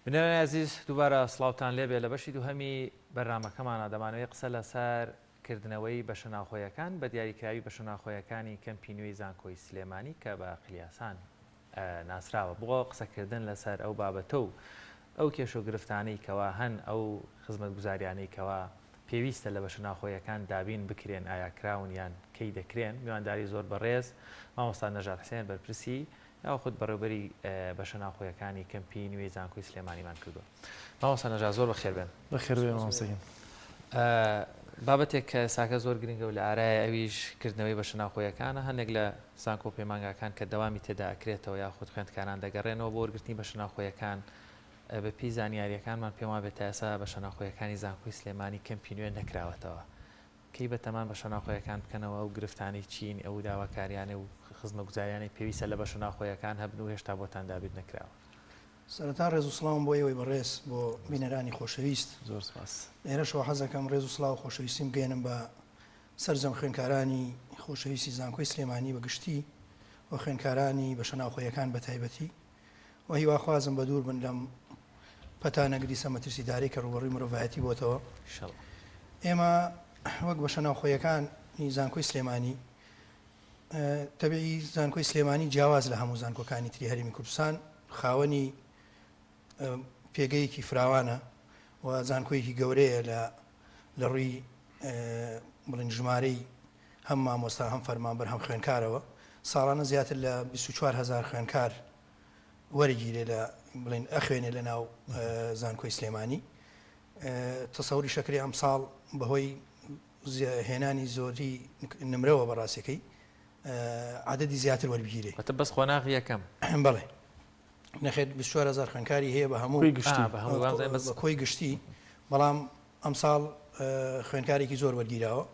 بنەوەی عزیز دووبارە سڵاوتان لێبێ لە بەشی دووهەمی بەرنامەکەمانە دەمانەوەی قسە لەسەر کردنەوەی بەشەناوخۆیەکان بە دیاریکراوی بەشەناوخۆیەکانی کەمپی نوێی زانکۆی سلێمانی کە بە قلیاسان ناسراوە بۆ قسەکردن لەسەر ئەو بابەتە و ئەو کێش و گرفتانەی کەوا هەن ئەو خزمەتگوزاریانەی کەوا پێویستە لە بەشەناوخۆیەکان دابین بکرێن ئایا کراون یان کەی دەکرێن میوانداری زۆر بەڕێز مامۆستا نەژاد حسێن بەرپرسی یاخود بەڕێوەبەری بەشەناوخۆیەکانی کەمپی نوێی زانکۆی سلێمانیمان کردووە. مامۆستا نەژاد زۆر بەخێر بێن. بەخێر بێن مامۆستاگەن. بابەتێک کە ساکە زۆر گرنگە و لە ئارایە ئەویش کردنەوەی بەشەناوخۆیەکانە هەندێک لە زانکۆ پەیمانگاکان کە دەوامی تێدا ئەکرێتەوە یاخود خوێندکاران دەگەڕێنەوە بۆ وەرگرتنی بەشەناوخۆیەکان بە پێی زانیاریەکانمان پێم وابێت تا ئێستا بەشەناوخۆیەکانی زانکۆی سلێمانی کەمپی نوێ نەکراوەتەوە. کەی بەتەمان بەشەناوخۆیەکان بکەنەوە و گرفتانی چین ئەو داواکاریانە و خزمەتگوزاریانی پێویستە لە بەشەناوخۆیەکان هەبن و هێشتا بۆتان دابێت نەکراوە. سەرەتا ڕێز و سڵاوم بۆ ئێوەی بەڕێز بۆ بینەرانی خۆشەویست. زۆر سپاس. ئێرەشەوە حەزەکەم ڕێز و سڵاو خۆشەویستیم بگەێنم بە سەرجەم خوێندکارانی خۆشەویستی زانکۆی سلێمانی بەگشتی و خوێندکارانی بەشەناوخۆیەکان بە تایبەتی و هیواخوازم بە دوور بن لەم پەتانەگری سەمەترسیداری کە ڕوبەڕووی مرۆڤایەتی بۆتەوە. ئێمە وەک بەشەناوخۆیەکانی زانکۆی سلێمانی تەبیعی زانکۆی سلێمانی جیاواز لە هەموو زانکۆکانی تری هەرێمی کوردستان خاوەنی پێگەیەکی فراوانە و زانکۆیەکی گەورەیە لە ڕووی بڵین ژمارەی هەم مامۆستا هەم فەرمانبەر هەم خوێنکارەوە ساڵانە زیاتر لە 24,000 خوێنکار وەرگیرێ لە بڵین ئەخوێنێ لە ناو زانکۆی سلێمانی. تەسەوری شەکری ئەم ساڵ بەهۆی هێنانی زۆری نمرەوە بەڕاستیەکەی عادەدی زیاتر وەربگیرێ. ئەتە بەس خۆناغی یەکەم. بەڵێ نەخێت 24,000 خوێنکاری هەیە بە هەموو کۆی گشتی بەڵام ئەم ساڵ خوێنکارێکی زۆر وەرگیراوە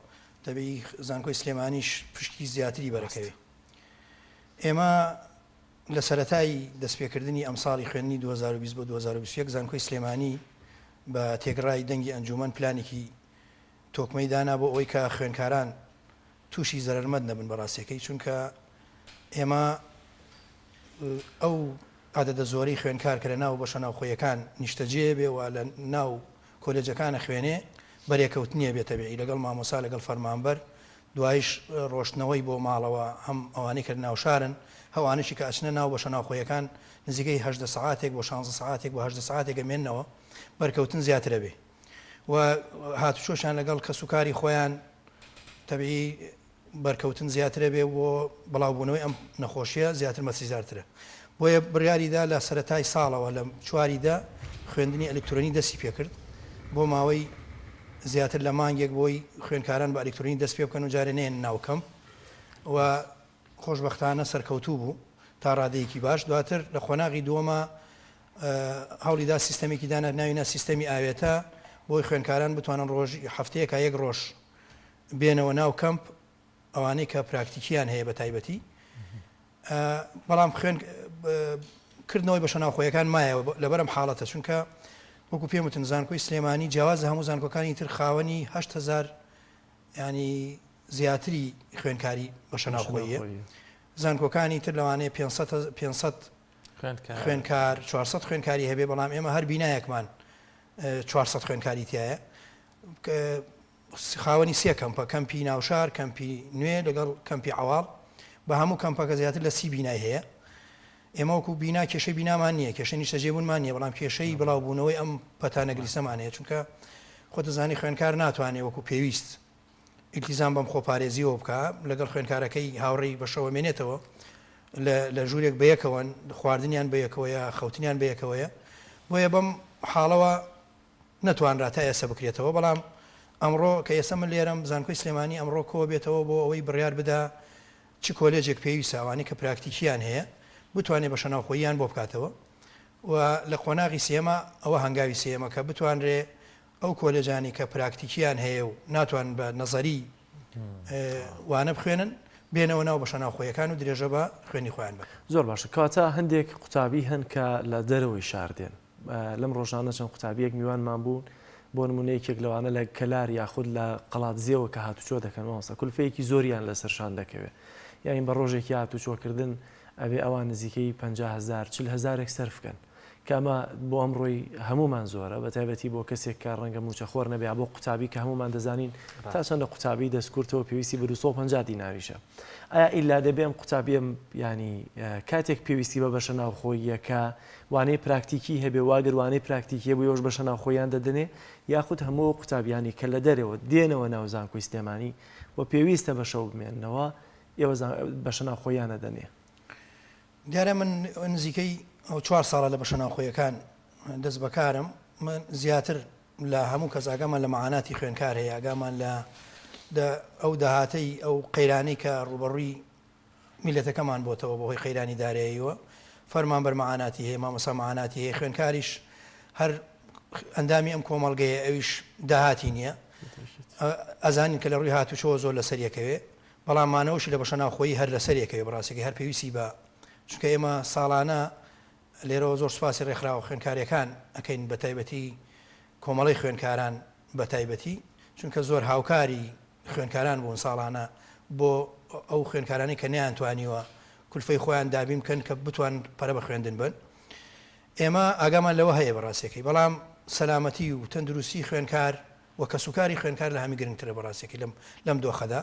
دەبێ زانکۆی سلێمانیش پشتی زیاتری بەرەکەوێ. ئێمە لە سەرەتای دەستپێکردنی ئەم ساڵی خوێندنی 2020 بۆ 2021 زانکۆی سلێمانی بە تێگڕای دەنگی ئەنجومەن پلانێکی تۆکمەی دانا بۆ ئەوەی کە خوێنکاران تووشی زەرمەند نەبن بەڕاستیەکەی چونکە ئێمە ئەو عادەدە زۆری خوێنکار کە لە ناو بەشەناوخۆیەکان نیشتەجێ بێ و لە ناو کۆلێجەکانە خوێنێ بەرێکەوتنیە بێتەبێ لەگەڵ مامۆسا لەگەڵ فەرمانبەر دوایش ڕۆشتنەوەی بۆ ماڵەوە هەم ئەوانەی کە ناو شارن هەوانشی کە ئەچنە ناو بەشەناوخۆیەکان نزیکەی 8 سعاتێک بۆ 16 سعاتێک بۆ 8 سعاتێک مێننەوە بەرکەوتن زیاترە بێ و هاتوچۆشان لەگەڵ کەسوکاری خۆیان تەبیعی بەرکەوتن زیاترە بێ بۆ بڵاوبوونەوەی ئەم نەخۆشیە زیاتر مەسیزارترە. بۆیە بڕیاریدا لە سەرەتای ساڵەوە لە چواریدا خوێندنی ئەلکترۆنی دەستی پێکرد بۆ ماوەی زیاتر لە مانگێک بۆی خوێنکاران بە ئەلکترۆنی دەست پێ بکەن و جارێ نێن ناوکەم و خۆشبەختانە سەرکەوتوو بوو تا ڕادەیەکی باش. دواتر لە خۆناغی دووەمە هەوڵیدا سیستەمێکی دانا ناوینە سیستەمی ئاوێتە بۆی خوێنکاران بتوانن ڕۆژی هەفتەیەکە یەک ڕۆژ بێنەوە ناو کەمپ ئەوانەی کە پراکتیکیان هەیە بە تایبەتی. بەڵام خوێنکردنەوەی بەشەناوخۆیەکان مایەوە لەبەرم حاڵەتە چونکە وەکو پێم وتن زانکۆی سلێمانی جیاواز هەموو زانکۆکانی تر خاوەنی 8,000 ینی زیاتری خوێنکاری بەشەناوخۆیە. زانکۆکانی تر لەوانەیە 500 خوێنکار 400 خوێنکاری هەبێ بەڵام ئێمە هەر بینایەکمان 400 خوێنکاری تایە خاوەنی سێ کەمپە کەمپی ناوشار کەمپی نوێ لەگەڵ کەمپی عەواڵ بە هەموو کەمپەکە زیاتر لە 30 بینای هەیە. ئێمە وەکو بینا کێشەی بینامان نییە کێشە نیشتەجێبوونمان نییە بەڵام کێشەی بڵاوبوونەوەی ئەم پەتانەگریسەمان هەیە چونکە خۆتە زانی خوێنکار ناتوانێت وەکو پێویست ئیلتیزام بەم خۆپارێزیەوە بکە لەگەڵ خوێنکارەکەی هاوڕێی بەشەوە مێنێتەوە لە ژوورێک بەیەکەوە خواردنیان بەیەکەوەیە خەوتنیان بەیەکەوەیە بۆیە بەم حاڵەوە نەتوانراتە ئێستا بکرێتەوە. بەڵام ئەمڕۆ کە ئێستا من لێرەم زانکۆی سلێمانی ئەمڕۆ کۆ بێتەوە بۆ ئەوەی بڕیار بدا چ کۆلێجێک پێویستە ئەوانەی کە پراکتیکیان هەیە بتوانێت بەشەناوخۆییان بۆ بکاتەوە و لە قۆناغی سێمە ئەوە هەنگاوی سێمە کە بتوانرێ ئەو کۆلێجانی کە پراکتیکیان هەیە و ناتوان بە نەزەری وانە بخوێنن بێنەوە ناو بەشەناوخۆیەکان و درێژە بە خوێنی خۆیان بە. زۆر باشە کاتە هەندێک قوتابی هەن کە لە دەرەوەی شاردێن لەم ڕۆژانە چەند قوتابیەک میوانمان بوون بۆ نمونەیەکێک لەوانە لە کەلار یاخود لە قەڵاتزیەوە کە هاتوچۆ دەکەن واسە کولفەیەکی زۆریان لەسەرشان دەکەوێت یاین بە ڕۆژێکی هاتوچۆکردن ئەبێ ئەوان نزیکەی 50,000 40,000 سەرف بکەن کەمە بۆ ئەمڕۆی هەمومان زۆرە بە تایبەتی بۆ کەسێک کە ڕەنگە موچەخۆر نەبێ بۆ قوتابی کە هەمومان دەزانین تا چەندە قوتابی دەستکورتەوە پێویستی بە 250 دیناریشە ئایا ئیلا دەبێم قوتابیم ینی کاتێک پێویستی بە بەشە ناوخۆییەکە وانەی پراکتیکی هەبێ واگر وانەی پراکتیکی بۆ یۆش بەشە ناوخۆیان دەدنێ یاخود هەموو قوتابیانی کە لە دەرەوە دێنەوە ناو زانکۆی سلێمانی و پێویستە بەشە بمێننەوە ئێوە بەشە ناوخۆیانە دەنێ دیارە من نزیکەی 4 ساڵە لە بەشە ناوخۆیەکان دەست بەکارم من زیاتر لە هەموو کەس ئاگامان لە مەعاناتی خوێنکار هەیە ئاگامان لە ئەو داهاتەی ئەو قەیرانەی کە ڕوبەڕووی میلەتەکەمان بۆتەوە بۆ هۆی قەیرانی داراییەوە فەرمان بەر مەعاناتی هەیە مامۆستا مەعاناتی هەیە خوێنکاریش هەر ئەندامی ئەم کۆمەڵگەیە ئەویش داهاتی نییە ئەزانین کە لە ڕووی هاتوچۆ زۆر لەسەریەکەوێ بەڵام مانەوەشی لە بەشە ناوخۆیی هەر لەسەریەکەوێ بەڕاستێکی هەر پێویستی بە چونکە ئێمە ساڵانە لێرەوە زۆر سوپاسی ڕێکخراوە خوێنکاریەکان ئەکەین بە تایبەتی کۆمەڵی خوێنکاران بە تایبەتی چونکە زۆر هاوکاری خوێنکاران بوون ساڵانە بۆ ئەو خوێنکارانی کە نەیانتوانیوە کولفەی خۆیان دابی بکەن کە بتوان پەرە بە خوێندن بن ئێمە ئاگامان لەوە هەیە بەڕاستێکی بەڵام سەلامەتی و تەندروستی خوێنکار و کەسوکاری خوێنکار لە هەمی گرنگترە بەڕاستێکی لەم دۆخەدا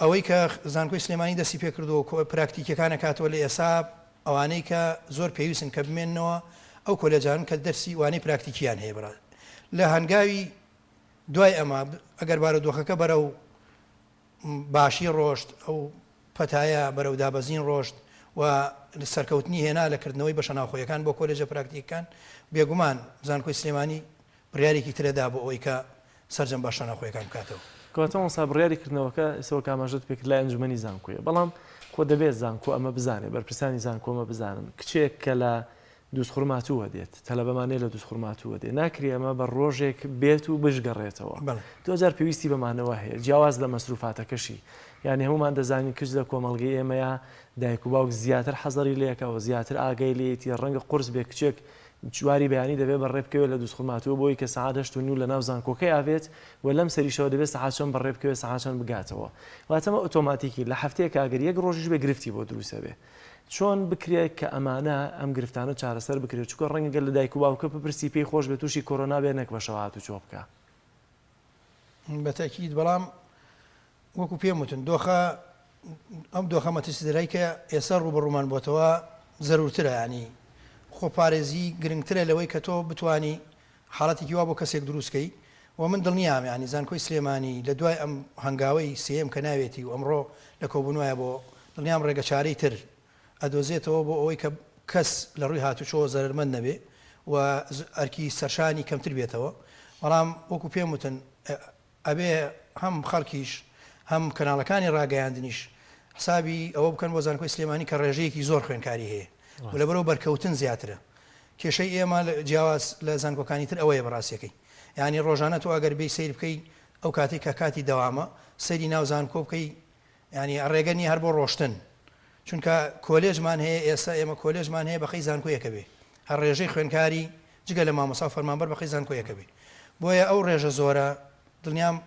ئەوەی کە زانکۆی سلێمانی دەستی پێ کردەوە پراکتیکەکانە کاتەوە لە ئێسا ئەوانەی کە زۆر پێویستن کە بمێننەوە ئەو کۆلێجان کە دەرسی وانەی پراکتیکیان هەیە بڕات لە هەنگاوی دوای ئەمە ئەگەر بارە دۆخەکە بەرەو باشی ڕۆشت ئەو پەتایە بەرەو دابەزین ڕۆشت و سەرکەوتنی هێنا لەکردنەوەی بەشە ناوخۆیەکان بۆ کۆلێجە پراکتیکەکان بێگومان زانکۆی سلێمانی بڕیارێکی ترەدا بۆ ئەوەی کە سەرجەم باشە ناوخۆیەکان بکاتەوە کەواتەوە سا بڕیاریکردنەوەکە ئێسەوە کاماژت پێکرد لای ئەنجومەنی زانکۆیە بەڵام خۆ دەبێت زانکۆ ئەمە بزانێ بەرپرسانی زانکۆمە بزانن کچێک کە لە دووسخورماتووە دێت تەلەبەمانەیە لە دووسخورماتووە دێت ناکری ئەمە بە ڕۆژێک بێت و بشگەڕێتەوە 2000 پێویستی بەمانەوە هەیە جیاواز لە مەسروفاتەکەشی یعنی هەمومان دەزانین کچ لە کۆمەڵگەی ئێمەیە دایک و باوک زیاتر حەزەری لێکەوە زیاتر ئاگای لێتی ڕەنگە قورس بێ کچێک جواری بەیانی دەبێت بەڕێ بکەوێت لە دووسخورماتووە بۆی کە سەعات 8:09 لە ناو زانکۆکەی ئاوێت و لەم سەریشەوە دەبێت سەعات چەند بەڕێ بکەوێت سەعات چەند بگاتەوە واتەمە ئۆتۆماتیکی لە هەفتەیەک ئاگەر یەک ڕۆژیش بێ گرفتی بۆ دروستە بێ چۆن بکرێت کە ئەمانە ئەم گرفتانە چارەسەر بکرێت چونکە ڕەنگە لە دایک و باوکە بپرسی پێی خۆش بێت تووشی کۆرۆنا بێ نەک بەشەوە هاتوچۆ بکە بەتەکید بەڵام وەکو پێم وتن دۆخە ئەم دۆخە مەترسیدەرایی کە ئێستا ڕوبەڕوومان بۆتەوە زەرورترە ینی خۆپارێزی گرنگترە لەوەی کە تۆ بتانی حاڵەتێکی وا بۆ کەسێک دروستکەی و من دڵنیام ینی زانکۆی سلێمانی لە دوای ئەم هەنگاوەی سێم کە ناوێتی و ئەمڕۆ لە کۆبوونوایە بۆ دڵنیام ڕێگە چارەی تر ئەدۆزێتەوە بۆ ئەوەی کە کەس لە ڕووی هاتوچۆ زەرمەند نەبێ و ئەرکی سەرشانی کەمتر بێتەوە بەڵام وەکو پێم وتن ئەبێ هەم خەڵکیش هەم کەناڵەکانی ڕاگەیاندنیش حسابی ئەوە بکەن بۆ زانکۆی سلێمانی کە ڕێژەیەکی زۆر خوێنکاری هەیە و لەبەرەوە بەرکەوتن زیاترە کێشەی ئێمە جیاواز لە زانکۆکانی تر ئەوەیە بەڕاستیەکەی یعنی ڕۆژانە تۆ ئەگەر بێ سیر بکەی ئەو کاتێک کە کاتی دەوامە سەری ناو زانکۆ بکەی ینی ڕێگەنی هەر بۆ ڕۆشتن چونکە کۆلێژمان هەیە ئێستا ئێمە کۆلێژمان هەیە بەخەی زانکۆیەکە بێ هەر ڕێژەی خوێنکاری جگە لە مامۆستا فەرمانبەر بەخەی زانکۆیەکە بێ بۆیە ئەو ڕێژە زۆرە دڵنیام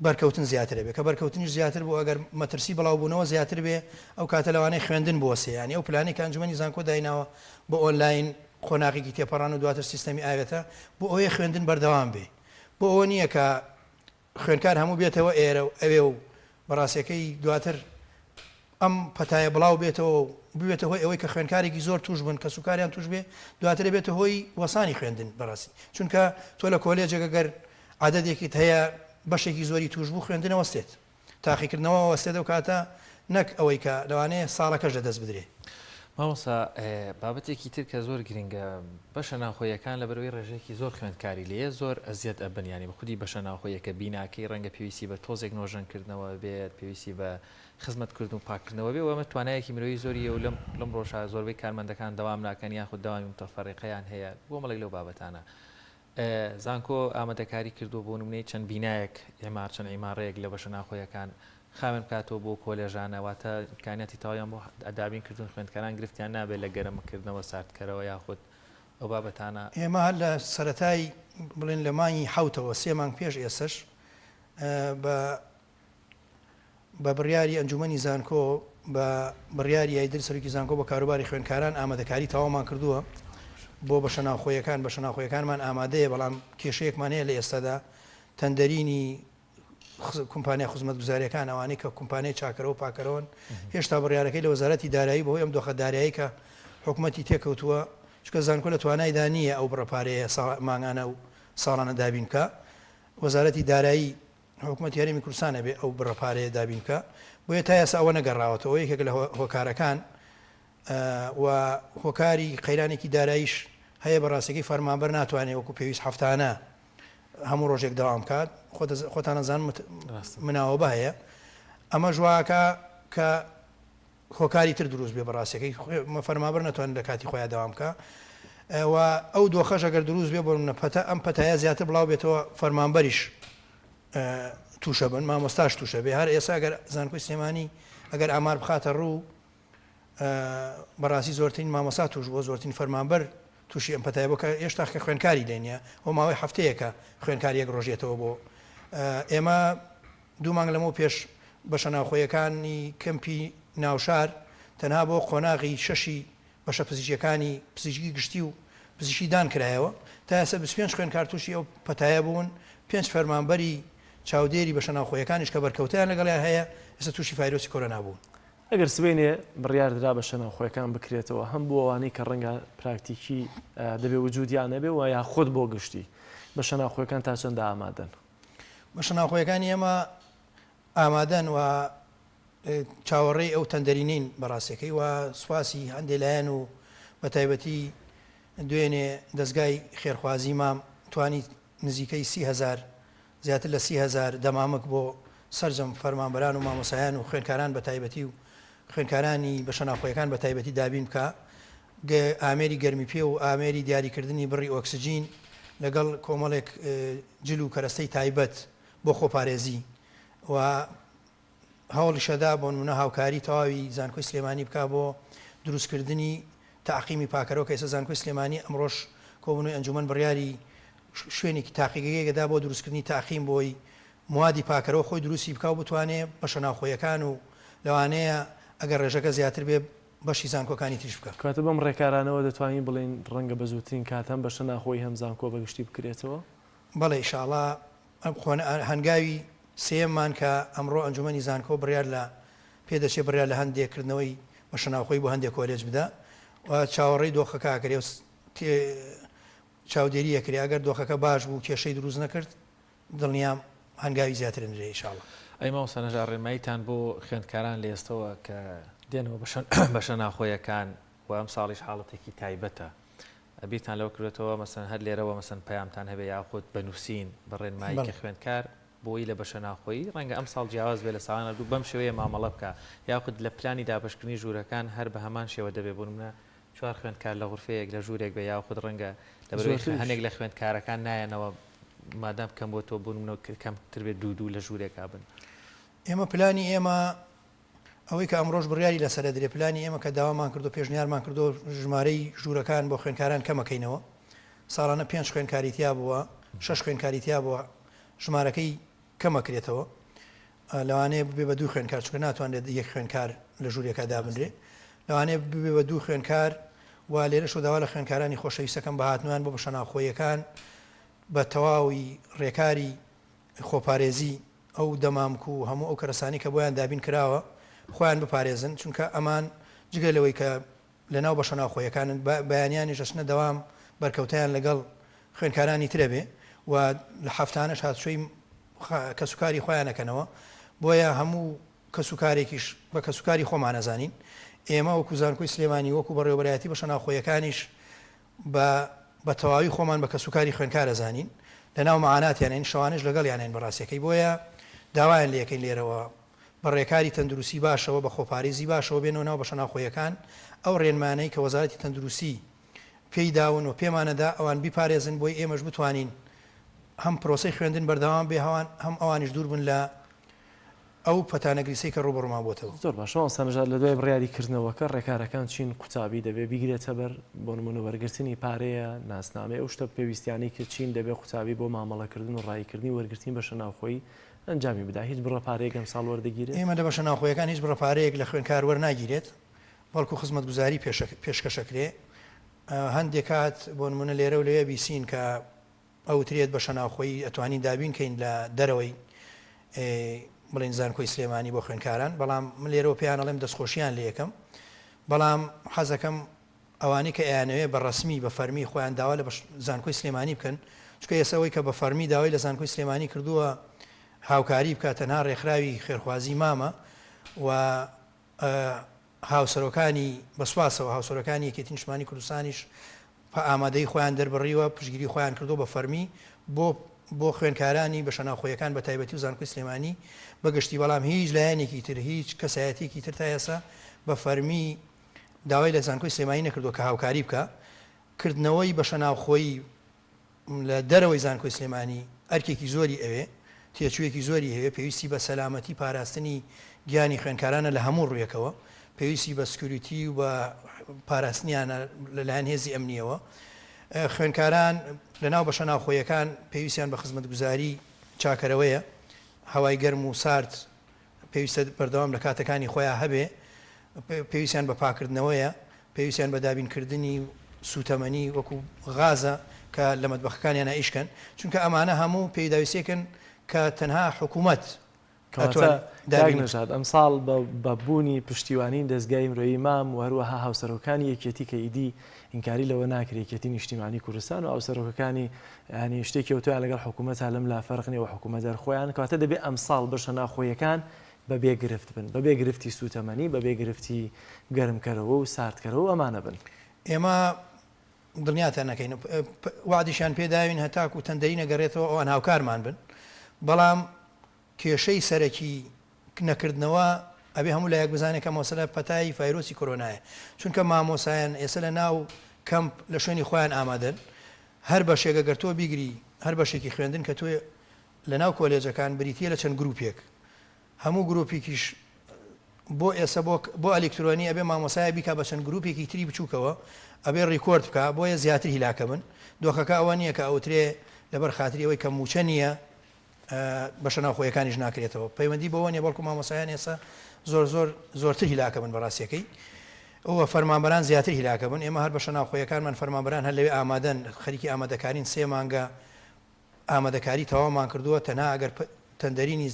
بەرکەوتن زیاتر بێ کە بەرکەوتنیش زیاتر بۆ ئەگەر مەترسی بڵاوبوونەوە زیاتر بێ ئەو کاتە لەوانەی خوێندن بۆ سێیانی ئەو پلانی کە ئەنجومەنی زانکۆ دایناوە بۆ ئۆنلاین خۆناغێکی تێپەڕان و دواتر سیستەمی ئاوێتە بۆ ئەوەیە خوێندن بەردەوام بێ بۆ ئەوە نییە کە خوێنکار هەموو بێتەوە ئێرە و ئەوێ و بەڕاستیەکەی دواتر ئەم پەتایە بڵاو بێتەوە بێتە هۆی ئەوەی کە خوێنکارێکی زۆر توش بن کە سوکاریان توش بێ دواتر بێتە هۆی وەسانی خوێندن بەڕاستی چونکە تۆ لە کۆلێجێک گەر عادەتێکیت هەیە بەشێکی زۆری توش بوو خوێندنەوە وەستێت تاقیکردنەوە وەستێت و کاتە نەک ئەوەی کە لەوانەیە ساڵەکەش دەدەست بدرێ مامۆستا بابەتێکی تر کە زۆر گرنگە بەشە ناوخۆیەکان لە بەرەوەی ڕێژێکی زۆر خوێندکاری لێ زۆر ئەزیەت ئەبن ینی بە خودی بەشە ناوخۆیەکە بیناکەی ڕەنگە پێویستی بە تۆزێک نۆژەنکردنەوە بێت پێویستی بە خزمەتکردن و پاکردنەوە بێ ئەمە توانایەکی مرۆیی زۆریە و لەم ڕۆژە زۆربەی کارمەندەکان دەوام ناکەن یاخود داوامی متەفەڕقەیان هەیە بۆ مەڵی لەو بابەتانە زانکۆ ئامادەکاری کردو بۆ نمونەی چەند بینایەک ئێمار چەند ئیماڕەیەک لە بەشە ناوخۆیەکان خاوێن بکاتەوە بۆ کۆلێژانەواتە ئیمکانیەتی تەواویان بۆ ئەدابینکردن خوێندکاران گرفتیان نابێت لە گەرمکردنەوە ساردکەرەوە یاخود ئەو بابەتانە ئێمە هەر لە سەرەتای بڵێن لە مانگی حوتەوە 3 مانگ پێش ئێسش بە بڕیاری ئەنجومەنی زانکۆ بە بڕیاری ئایدر سەرۆکی زانکۆ بە کاروباری خوێندکاران ئامادەکاری تەواومان کردووە بۆ بە شەناوخۆیەکانمان ئامادەیە بەڵام کێشەیەکمان هەیە لە ئێستادا تەندەرینی کۆمپانیا خزمەتگوزاریەکان ئەوانەی کە کۆمپانیای چاکەرە و پاکەرەوەن هێشتا بڕیارەکەی لە وەزارەتی دارایی بەهۆی ئەم دۆخە دارایی کە حکوومەتی تێکەوتووە چکە زانکۆ لە توانایدا نییە ئەو بڕەپارەیە مانگانە و ساڵانە دابین بکە وەزارەتی دارایی حکوومەتی هەرێمی کوردستانە بێ ئەو بڕەپارەیە دابین بکە بۆیە تا ئێستا ئەوە نەگەڕاوەتەوە یەکێک لە هۆکارەکان و هۆکاری قەیرانێکی داراییش هەیە بەڕاستەکەی فەرمانبەر ناتوانێت وەکو پێویست هەفتانە هەموو ڕۆژێک داوام کات خۆتان نەزان مناوەبە هەیە ئەمە ژواکە کە هۆکاری تر دروست بێ بەڕاستەکەی فەرمانبەر ناتوانێت لە کاتی خۆیان داوام بکە و ئەو دۆخەش ئەگەر دروست بێ بۆ ئەم پەتایە زیاتر بڵاو بێتەوە فەرمانبەریش تووشە بن مامۆستاش تووشە بێ هەر ئێستا ئەگەر زانکۆی سلێمانی ئەگەر ئامار بخاتە ڕوو بەڕاستی زۆرترین مامۆستا توش بۆ زۆرترین فەرمانبەر تووشی ئەم پەتایە بۆ کە ئێشتا کە خوێنکاری لێنە ئەو ماوەی هەفتەیەکە خوێنکاری یەک ڕۆژێتەوە بۆ ئێمە دوو مانگ لەمەوە پێش بەشە ناوخۆیەکانی کەمپی ناوشار تەنها بۆ قۆناغی شەشی بەشە پزیشکیەکانی پزیشکی گشتی و پزیشکی دان کرایەوە تا ئێستا 25 خوێنکار تووشی ئەو پەتایە بوون 5 فەرمانبەری چاودێری بەشە ناوخۆیەکانیش کە بەرکەوتیان لەگەڵیان هەیە ئێستا تووشی ڤایرۆسی کۆرۆنا بوون ئەگەر سبێنێ بڕیاردرا بە شەناوخۆیەکان بکرێتەوە هەم بۆ ئەوانەی کە ڕەنگە پراکتیکی دەبێ وجودیان نەبێ و یا خۆت بۆ گشتی بە شەناوخۆیەکان تا چەندە ئامادەن بە شەناوخۆیەکانی ئێمە ئامادەن و چاوەڕێی ئەو تەندەرینین بەڕاستەکەی و سواسی هەندێک لایەن و بە تایبەتی دوێنێ دەستگای خێرخوازی مام توانی نزیکەی 30,000 زیاتر لە 30,000 دەمامک بۆ سەرجەم فەرمانبەران و مامۆسایان و خوێنکاران بە تایبەتی و خوێنکارانی بە شەناوخۆیەکان بە تایبەتی دابین بکە ئامێری گەرمی پێ و ئامێری دیاریکردنی بڕی ئۆکسسیجین لەگەڵ کۆمەڵێک جل و کەرەستەی تایبەت بۆ خۆپارێزی و هەوڵی شەدا بۆ نمونە هاوکاری تەواوی زانکۆی سلێمانی بکە بۆ دروستکردنی تاقیمی پاکەرەوە کە ئێستا زانکۆی سلێمانی ئەمڕۆژ کۆبوونەوەی ئەنجومەن بڕیاری شوێنێکی تاقیگەیەکدا بۆ دروستکردنی تاقیم بۆی موادی پاکەرەوە خۆی دروستی بکە و بتوانێت بە شەناوخۆیەکان و لەوانەیە ئەگەر ڕێژەکە زیاتر بێ بەشی زانکۆکانی تیش بکە کاتە بەم ڕێکارانەوە دەتوانین بڵێن ڕەنگە بە زووترین کاتەم بە شەناوخۆی هەم زانکۆ بەگشتی بکرێتەوە بەڵێ ئینشاءڵڵا هەنگاوی سێممان کە ئەمڕۆ ئەنجومەنی زانکۆ بڕیار لە پێدەچێ بڕیار لە هەندێککردنەوەی بە شەناوخۆی بۆ هەندێک کۆلێج بدە و چاوەڕێی دۆخەکە ئاکرێ چاودێری ئەکرێ ئەگەر دۆخەکە باش بوو کێشەی دروست نەکرد دڵنیام هەنگاوی زیاتر نرێ ئینشاءڵڵا ئەی ماوەسە نەژار ڕێمایتان بۆ خوێندکاران لە ئێستەوە کە دێنەوە بە شەناوخۆیەکان و ئەم ساڵیش حاڵەتێکی تایبەتە ئەبیتان لەو کردێتەوە مەسەن هەر لێرەوە مەسەن پەیامتان هەبێ یاخود بنووسین بە ڕێنمایی کە خوێندکار بۆی لە بە شەناوخۆیی ڕەنگە ئەم ساڵ جیاواز بێ لە ساڵانە دوو بەم شێوەیە مامەڵە بکە یاخود لە پلانی دابشکردنی ژوورەکان هەر بە هەمان شێوە دەبێ بۆ نمونە 4 خوێندکار لە غورفەیەک لە ژوورێک بە یاخود ڕەنگە لە هەنێک لە خوێندکارەکان نایەنەوە مادام کەم بۆ تۆ بوون کەمتر بێت دوو لە ژوورێکا بن ئێمە پلانی ئێمە ئەوەی کە ئەمڕۆژ بڕیاری لەسەر درێ پلانی ئێمە کە داوامان کردو پێشنیارمان کردو ژمارەی ژوورەکان بۆ خوێندکاران کەمەکەینەوە ساڵانە 5 خوێندکاریتیا بووە 6 خوێندکاریتیا بووە ژمارەکەی کەمەکرێتەوە لەوانەیە ببێ بە 2 خوێندکار چکە ناتوانێت یەک خوێندکار لە ژوورێکا دابنرێ لەوانەیە ببێ بە 2 خوێندکار و لێرە شۆداوا لە خوێندکارانی خۆشەویستەکەم بە هاتنوان بۆ بە شەناوخۆیەکان بە تەواوی ڕێکاری خۆپارێزی ئەو دەمامک و هەموو ئەو کەرەسانی کە بۆیان دابین کراوە خۆیان بپارێزن چونکە ئەمان جگە لەوەی کە لەناو بە شەناوخۆیەکانن بەیانیانی ژەشنە دەوام بەرکەوتیان لەگەڵ خوێندکارانی ترە بێ و لە هەفتانەش هاتشۆی کەسوکاری خۆیانەکەنەوە بۆیە هەموو کەسوکارێکیش بە کەسوکاری خۆمان نەزانین ئێمە وەکو زانکۆی سلێمانی وەکو بەڕێوەبەرایەتی بە شەناوخۆیەکانیش بە تەواوی خۆمان بە کەسوکاری خوێندکارە زانین لەناو مەعاناتیانین شەوانش لەگەڵ یانین بەڕاستیەکەی بۆیە داوایان لەکەین لێرەوە بە ڕێکاری تەندروستی باشەوە بە خۆپارێزی باشەوە بێنەوە ناو بە شەناوخۆیەکان ئەو ڕێنمانەی کە وەزارەتی تەندروستی پێی داون و پێمانەدا ئەوان بیپارێزن بۆی ئێمەش بتوانین هەم پرۆسەی خوێندن بەردەوام بێ هەوان هەم ئەوانیش دوور بن لە ئەو پەتانەگریسەی کە ڕوبڕما بۆتەوە زۆر باشەوە سەنجار لە دوای بڕیاریکردنەوەکە ڕێکارەکان چین قوتابی دەبێ بیگرێتە بەر بۆ نمونە وەرگرتنی پارەیە ناسنامەیە ئەو شتە پێویستیانی کە چین دەبێ قوتابی بۆ مامەڵەکردن و ڕایکردنی وەرگرتنی بە شەناوخۆی ئەنجامی بدا هیچ بڕەپارەیەک ئەم ساڵ وەردەگیرێت ئێمە لە بە شەناوخۆیەکان هیچ بڕەپارەیەک لە خوێندکار وەرناگیرێت بەڵکو خزمەتگوزاری پێشکەشەکرێ هەندێک کات بۆ نمونە لێرە و لەوێ بیسین کە ئەوترێت بە شەناوخۆی ئەتوانین دابینکەین لە دەرەوەی بڵین زانکۆی سلێمانی بۆ خوێندکاران، بەڵام من لێرەوە پێیان ئەڵێم دەستخۆشییان لێ یەکەم، بەڵام حەزەکەم ئەوانەی کە ئەیانەوێ بە ڕسمی بە فەرمی خۆیان داوا لە زانکۆی سلێمانی بکەن، چونکە ئێسەوەی کە بە فەرمی داوای لە زانکۆی سلێمانی کردووە هاوکاری بکات تەنها ڕێکخراوی خێرخوازی مامە و هاوسەرۆکانی بەسواسەوە هاوسەرەکانی یەکێتی نیشتمانی کوردستانیش ئامادەی خۆیان دەربڕیوە پشگیری خۆیان کردو بە فەرمی بۆ خوێندکارانی بە شەناوخۆیەکان بە تایبەتی و زانکۆی سلێمانی بەگشتی، بەڵام هیچ لایەنێکی تر هیچ کەسایەتێکی تر تا ئێستا بە فەرمی داوای لە زانکۆی سلێمانی نەکردووە کە هاوکاری بکە. کردنەوەی بە شەناوخۆیی لە دەرەوەی زانکۆی سلێمانی ئەرکێکی زۆری ئەوێ، تێچوویەکی زۆری هەیە، پێویستی بە سەلامەتی پاراستنی گیانی خوێندکارانە لە هەموو ڕوویەکەوە، پێویستی بە سکیوریتی و بە پاراستنیانە لەلایەن هێزی ئەمنیەوە. خوێندکاران لەناو بە شەناوخۆیەکان پێویستیان بە خزمەتگوزاری چاکەرەوەیە، هەوای گەرم و سارد پێویستە بەردەوام لە کاتەکانی خۆیان هەبێ، پێویستیان بە پاکردنەوەیە، پێویستیان بە دابینکردنی سوتەمەنی وەکو غازە کە لە مەتبەخەکانیان ئیشکەن، چونکە ئەمانە هەموو پێداویستێکن کە تەنها حکوومەت داگنەژاد ئەمساڵ بە بوونی پشتیوانی دەستگای مرۆیی مام و هەروەها هاوسەرۆکانی یەکێتی کە ئیدی ئینکاری لەوە ناکرێت یەکێتی نیشتیمانی کوردستان و هاوسەرۆکەکانی ینی شتێکی ئەوتویان لەگەڵ حکوومەت لەم لا فەرقنی و حکوومەت دەرخۆیان کەواتە دەبێت ئەمساڵ بە شەناوخۆیەکان بەبێ گرفت بن، بەبێ گرفتی سوتەمەنی، بەبێ گرفتی گەرمکەرەوە و ساردکەرەوە ئەمانە بن. ئێمە دڵنیاتان نەکەین وعدیشان پێداوین هەتاکو تەندەری نەگەڕێتەوە ئەوان هاوکارمان بن، بەڵام کێشەی سەرەکی نەکردنەوە ئەبێ هەموو لایەک بزانێت کە مۆسەلە پەتایی ڤایرۆسی کۆرۆنایە، چونکە مامۆسایان ئێستا لە ناو کەمپ لە شوێنی خۆیان ئامادەن، هەر بەشێکە گەر تۆ بیگری هەر بەشێکی خوێندن کە تۆ لە ناو کۆلێجەکان بریتە لە چەند گروپێک، هەموو گروپێکیش بۆ ئێستا بۆ ئەلکترۆنی ئەبێ مامۆسایە بیکا بە چەند گروپێکی تری بچووکەوە ئەبێ ڕیکۆرد بکە، بۆیە زیاتر هیلاکە من دۆخەکە ئەوە نییە کە ئەوترێ لەبەر خاتری ئەوەی کە موچە نییە بە شەناوخۆیەکانیش ناکرێتەوە، پەیوەندی بەوە نیە، بەڵکو مامۆسایان ئێستا زۆرتر هیلاکە بن بەڕاستیەکەی ئەوە فەرمانبەران زیاتر هیلاکە بن. ئێمە هەر بە شەناوخۆیەکانمان فەرمانبەران هەر لەوێ ئامادەن، خەریکی ئامادەکارین 3 مانگە ئامادەکاری تەواومان کردووە، تەنها ئەگەر تەندەرینی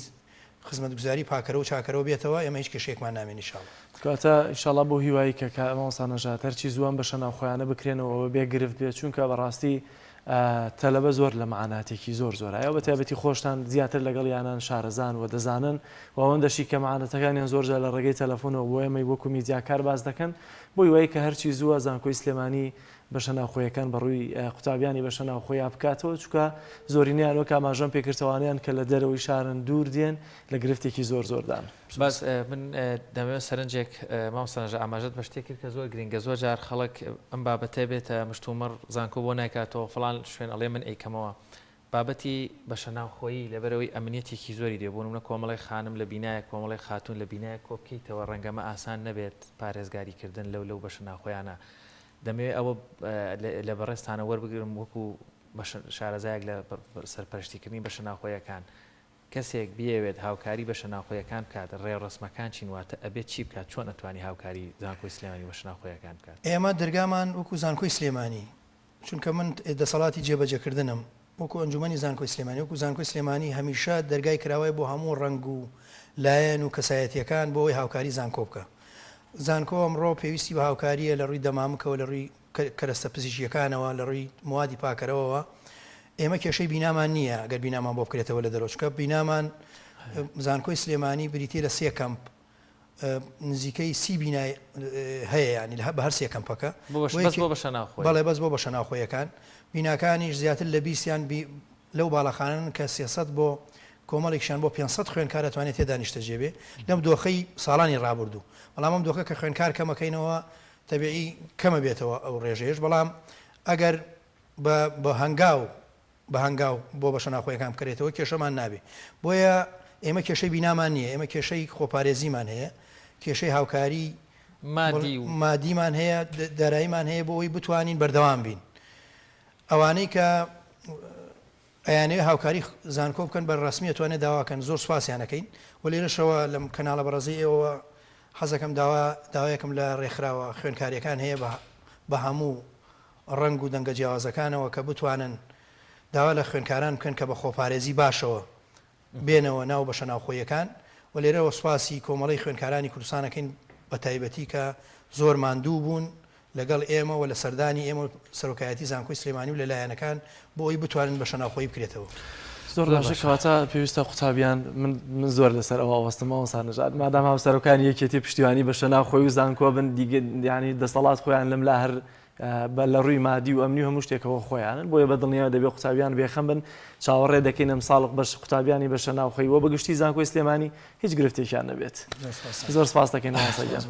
خزمەتگوزاری پاکەرە و چاکەرەوە بێتەوە ئێمە هیچ کێشێکمان نامێن ئینشاڵڵا. کاتە ئینشاڵڵا بۆ هیوایی کە مامۆستا نەژات هەرچی زوان بە شەناوخۆیانە بکرێنەوە بێ گرفت بێت، چونکە بەڕاستی تەلەبە زۆر لە مەعاناتێکی زۆر ئەو بەتایبەتی خۆشتان زیاتر لەگەڵ یانان شارەزان و دەزانن و ئەوەندەشی کە مەعانەتەکانیان زۆرجار لە ڕێگەی تەلەفۆنەوە بۆ ئێمەی وەکو میدیاکار باز دەکەن، بۆ هیوایی کە هەرچی زووە زانکۆی سلێمانی بە شەناوخۆیەکان بەڕووی قوتابیانی بە شەناوخۆی بکاتەوە، چونکە زۆرینیان وەک ئاماژەم پێکردوانیان کە لە دەرەوەی شارن دوور دێن لە گرفتێکی زۆردان. باز من دەمەوێت سەرنجێک مامۆستا ئاماژەت بە شتێک کرد کە زۆر گرنگە، زۆر جار خەڵک ئەم بابەتە بێتە مشتومڕ زانکۆ بۆ ناکاتەوە فڵان شوێن ئەڵێ من ئەیکەمەوە بابەتی بە شەناوخۆیی لەبەرەوەی ئەمنیەتێکی زۆری دێبوون منە کۆمەڵی خانم لە بینایە کۆمەڵی خاتون لە بینایە کۆبکەیتەوە ڕەنگەمە ئاسان نەبێت پارێزگاریکردن لەو بە شەناوخۆیانە. دەمەوێت ئەوە لە بەڕێستانە وەربگرم وەکو شارەزایەک لە سەرپەرشتیکردنی بە شەناوخۆیەکان کەسێک بیاوێت هاوکاری بە شەناوخۆیەکان بکات ڕێڕسمەکان چینواتە ئەبێت چی بکات، چۆن ئەتوانی هاوکاری زانکۆی سلێمانی بە شەناوخۆیەکان بکات؟ ئێمە دەرگامان وەکو زانکۆی سلێمانی، چونکە من دەسەڵاتی جێبەجێکردنم وەکو ئەنجومەنی زانکۆی سلێمانی، وەکو زانکۆی سلێمانی هەمیشە دەرگای کراوەی بۆ هەموو ڕنگ و لایەن و کەسایەتیەکان بۆ ئەوەی هاوکاری زانکۆ بکە. زانکۆ ئەمڕۆ پێویستی بە هاوکاریە لە ڕووی دەمامکەوە، لە ڕووی کەرەستە پزیشکیەکانەوە، لە ڕووی موادی پاکەرەوەوە. ئێمە کێشەی بینامان نییە ئەگەر بینامان بۆ بکرێتەوە لە دەرۆچکە بینامان زانکۆی سلێمانی بریتە لە 3 کەمپ نزیکەی 30 بینای هەیە، ینی بە هەر 3 کەمپەکە بەڵێ بەس بۆ بە شەناوخۆیەکان. بیناکانیش زیاتر لە 20یان لەو باڵەخانن کە 300 بۆ کۆمەڵێکشان بۆ 500 خوێنکار دەتوانێت تێدا نیشتەجێبێ لەم دۆخەی ساڵانی ڕابردوو. بەڵام ئەم دۆخە کە خوێنکار کەمەکەینەوە تەبیعی کەمە بێتەوە ئەو ڕێژەیەش، بەڵام ئەگەر بە هەنگاو بۆ بە شەناوخۆیەکان بکرێتەوە کێشەمان نابێ. بۆیە ئێمە کێشەی بینامان نییە، ئێمە کێشەی خۆپارێزیمان هەیە، کێشەی هاوکاری مادیمان هەیە، داراییمان هەیە بۆ ئەوی بتوانین بەردەوام بین. ئەوانەی کە ئەیانەوێ هاوکاری زانکۆ بکەن بە ڕسمی ئەتوانێت داواکەن، زۆر سوپاسیانەکەین. و لێرەشەوە لەم کەناڵە بەڕێزەی ئێوە حەزەکەم داوایەکەم لە ڕێکخراوە خوێنکاریەکان هەیە بە هەموو ڕنگ و دەنگە جیاوازەکانەوە کە بتوانن داوا لە خوێنکاران بکەن کە بە خۆپارێزی باشەوە بێنەوە ناو بەشە ناوخۆیەکان و لێرەوە سواسی کۆمەڵی خوێنکارانی کوردستانەکەین بە تایبەتی کە زۆر ماندوو بوون لەگەڵ ئێمە و لە سەردانی ئێمە سەرۆکایەتی زانکۆی سلێمانی و لەلایەنەکان بۆ ئەوی بتوانن بەشە ناوخۆیی بکرێتەوە. زۆر باشەکەواتە پێویستە قوتابیان من زۆر لەسەر ئەوە ئەوەستمەوە سانەژات مادام هاوسەرەکانی یەکێتی پشتیوانی بەشە ناوخۆی و زانکۆ بن دیگە ینی دەسەڵات خۆیان لەم لا هەر لە ڕووی مادی و ئەمنی هەموو شتێکەوە خۆیانن بۆیە بە دڵنیاوە دەبێت قوتابیان بێخەم بن چاوەڕێ دەکەین ئەم ساڵق بەش قوتابیانی بەشە ناوخۆی وە بەگشتی زانکۆی سلێمانی هیچ گرفتێکیان نەبێت. زۆر سپاس دەکەین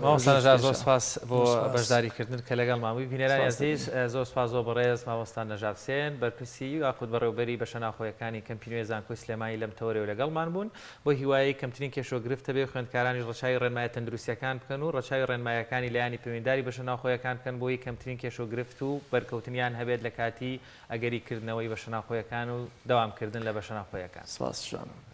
مامۆستا زۆر سپاس بۆ بەشداریکردن کە لەگەڵ مامووی بینەرانی عزیز زۆر سپاس زۆر بەڕێز مامۆستا نەژاد حوسێن بەرپرسی یاخود بەڕێوەبەری بەشە ناوخۆیەکانی کەمپینۆی زانکۆی سلێمانی لەم تەوەرەوە لەگەڵمان بوون بۆ هیوایی کەمترین کێشۆگرفتە بێ خوێندکارانی ڕەچاوی ڕێنمایە تەندروستیەکان بکەن و ڕەچاوی ڕێنمایەکانی لایانی پەیوەندیداری بەشە ناوخۆیەکان بکەن بۆی کەمترین کێشۆگرفت و بەرکەوتنیان هەبێت لە کاتی ئەگەریکردنەوەی بەشە ناوخۆیەکان و دەوامکردن لە بەشە ناوخۆیەکان. سپاس شوانم.